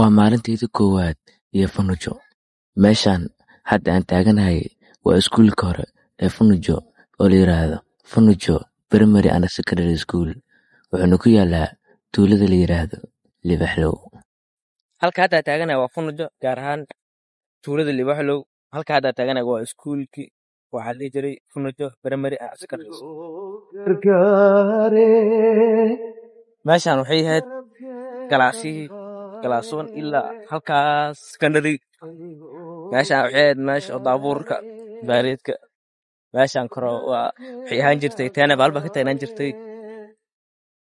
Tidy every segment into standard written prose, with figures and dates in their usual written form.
Waa maalintaydii koowaad iyo Funujo. Meeshaan hadda aan taaganahay waa iskuulka hore ee Funujo oo la yiraahdo Funujo Primary and Secondary School. Wuxuuna ku yaalaa tuulada la yiraahdo Libaxlow. halka hadda taaganahay waa Funujo, gaar ahaan tuulada Libaxlow. halka hadda taaganahay waa iskuulkii waxaa la dhihi jiray Funujo Primary and Secondary School. meeshaan waxay ahayd kalaas 1 ilaa halkaas secondary. meeshaan waxay ahayd meesha oo daabuurka baareedka. meeshaan koro waxay ahaan jirtay teena baalba ka taagnaan jirtay.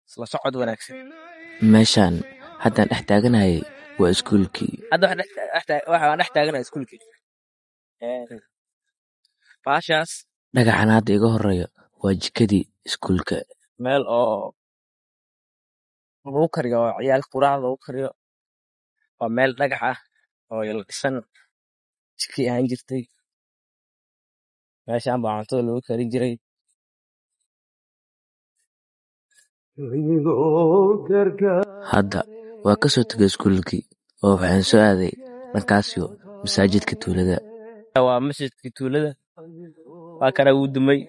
isla socod wanaagsan. Meeshaan haddaan dhex taaganahay waa iskuulkii. hadda waxaan dhex taaganahay iskuulkii. baashaas Dhagaxan hadda iga horeeya waa jikadii iskuulka. meel oo lagu kariyo oo ciyaalka quraacda lagu kariyo. waa meel dhagax ah oo la dhisan jikii ahaan jirtay. meeshaan baa cuntada lagu karin jiray. Hadda waa ka soo tegay iskuulkii oo waxaan soo aaday dhankaasyo masaajidka tuulada. waa masjidkii tuulada. waa kana wuu dumay.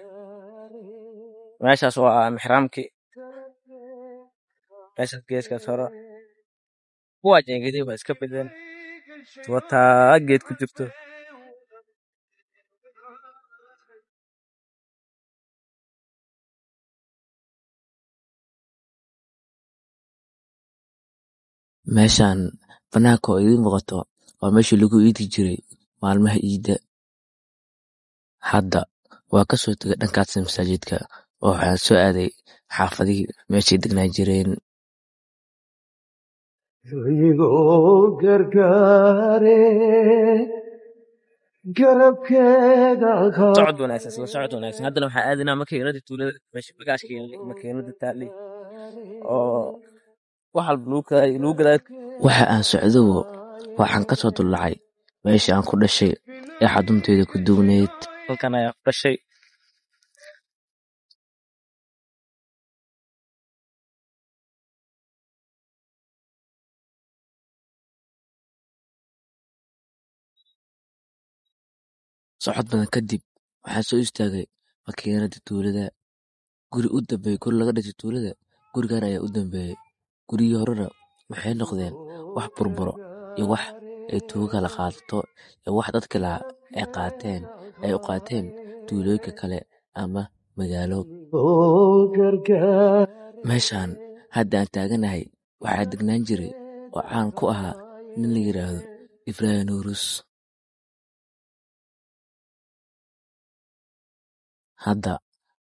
meeshaas waa mixraamkii. meeshaas geeskaas hore kuwaa jeengadihi waa iska bedeen. wataa geed ku jirto. Meeshaan banaanka oo idiin muuqato waa meeshii lagu iidi jiray maalmaha ciida. Hadda waa ka soo tegay dhankaas masaajidka oo waxaan soo aaday xaafadihii meeshay degnaan jireen. socod wanaagsan. haddana waxaa aadinaa makiinadii tuulada meesha bagaashka makiinada taali oo wax walba lagu gadaa. Waxa aan socdowo waxaan ka soo dullacay meeshii aan ku dhashay ee xadunteeda ku duugneyd. halkan ayaa ku dhashay. Socod badan kadib waxaan soo istaagay makiinadii tuulada. Guri u dambeeyay guri laga dhisay tuulada. Gurigan ayaa u dambeeyay. Gurigii horena waxay noqdeen wax burburo iyo wax ay tuugo kala qaadato iyo wax dadka lahaa ay u qaateen tuulooyinka kale ama magaalo. Meeshaan hadda aan taaganahay waxaa degnaan jiray oo caan ku ahaa nin la yiraahdo Ibraahim Nuurus. Hadda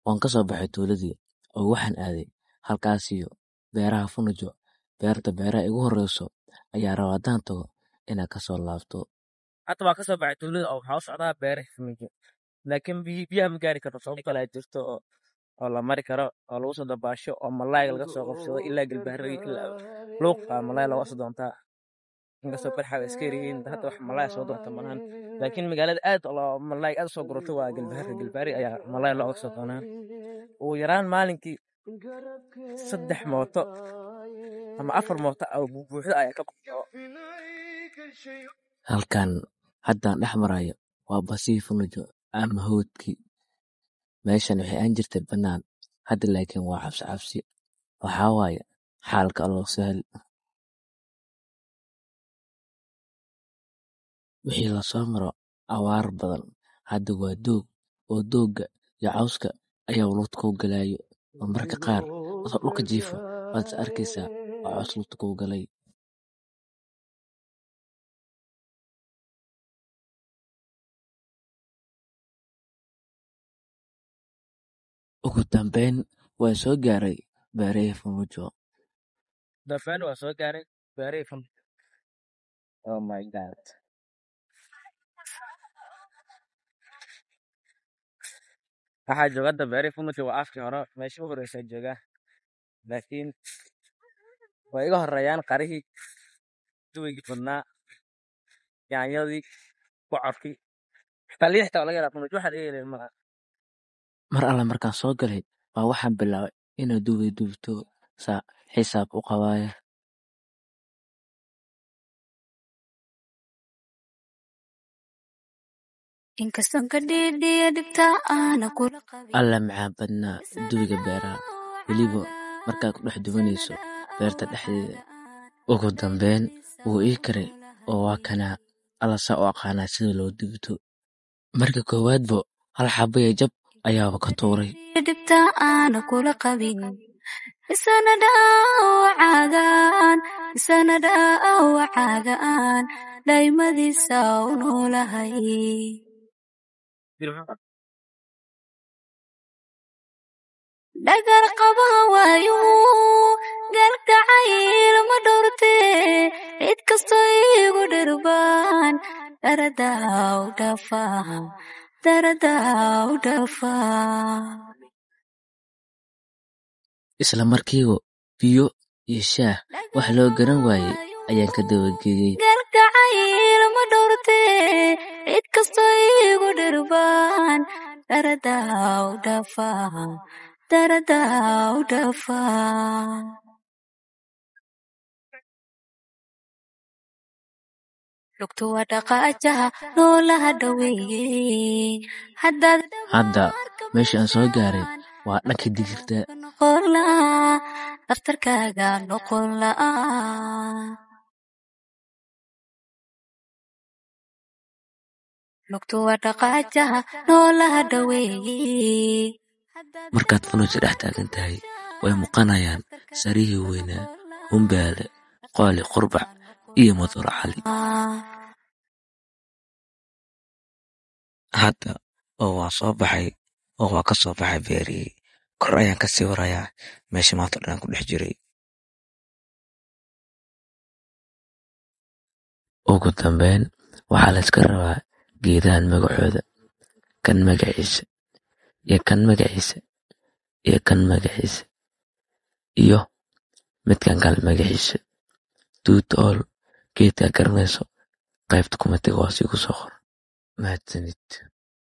waan ka soo baxay tuuladii oo waxaan aaday halkaasiyo beeraha Funujo. beeraha igu horeyso ayaa rabaa haddaan tago inaan ka soo laabto. hadda waa ka soo baxay tuulada oo waxaa u socdaa beeraha Funujo. laakiin biyaha ma gaari karto sabab kale jirto oo la mari karo oo lagu soo dabaasho oo malaayga laga soo qabsado ilaa galbaharada ilaa luuqa malaay laga soo doontaa. inkastoo barxa way iska yaryihiin hadda wax malaay soo doonta malahan. laakiin magaalada aad malaay aad soo gurato waa galbahari ayaa malaay looga soo doonaa. ugu yaraan maalinkii 3 mooto ama 4 mooto oo buuxda ayaa ka baxo. Halkan haddaan dhex marayo waa basii Funujo ama hawdkii. Meeshan waxay aan jirtay bannaan. hadda laakiin waa cabsi. waxaa waaye xaalka Allah sahal. wixii la soo maro awaar badan. hadda waa doog oo doogga iyo cawska ayaa lugta ku galayo. oo marka qaar dadka dhulka jiifa waad is arkaysaa oo caws lugta ku galay. ugu dambeyn waan soo gaaray beerihii Funujo. dafaan waa soo gaaray beerihii Funujo. oh my god. waxaa jooga hadda beerihii Funujo waa afkii hore meeshii u horeysa joogaa. laakiin way iga horeeyaan qarihii duwigii badnaa yaanyadii bocorkii xitaa liin xitaa laga yaraa Funujo waxaa laga yeelay malaha. mar alla markaan soo galay baa waxaan bilaabay inaan dubto xisaab u qabaaya. inkastoo ka dhidhiya dhibta aana kula qabin alla maxaa badnaa duwiga beeraha weliba markaad ku dhex duwanayso beerta dhexdeeda. ugu dambeyn wuu ii karay oo waa kanaa alla saa u aqaanaa sida loo dubto. marka koowaadba hal xabaya jab ayaaba ka tuuray. dhibta aana kula qabin isana dhaawacaagaan dhaymadiisa u noolahay dhagar qaba waayu galgacayl ma dhowrte cid kastoo igu dhirbaan daradaw dhafaa isla markiiba biyo iyo shaah wax loo garan waayey ayaan ka dabageeyey. galgacayl ma dhowrte cid kastoo igu dhirbaan daradaw dhafaa lugtu waa dhaqaajaha noolaha dhaweeye hadda meesha aan soo gaaray waa dhanka digirta. dhakhtarkaaga noqon la'aa lugtu waa dhaqaajaha noolaha dhaweeye markaad funuusa dhex taagan tahay way muuqanayaan sarihii weynaa humbaale qooli qurbac iyo madur cali. hadda oo waa soo baxay oo waa ka soo baxay beerihii kor ayaan ka sii warayaa meesha maanta o dhan ku dhex jiray. ugu dambeyn waxaa layska rabaa geedahan magacooda, kan magaciisa iyo kan magaciisa iyo kan magaciisa iyo midkan kale magaciisa. duut ool geedkaa garanayso qaybta kumatiga waa sii ku soo qor. mahadsanid.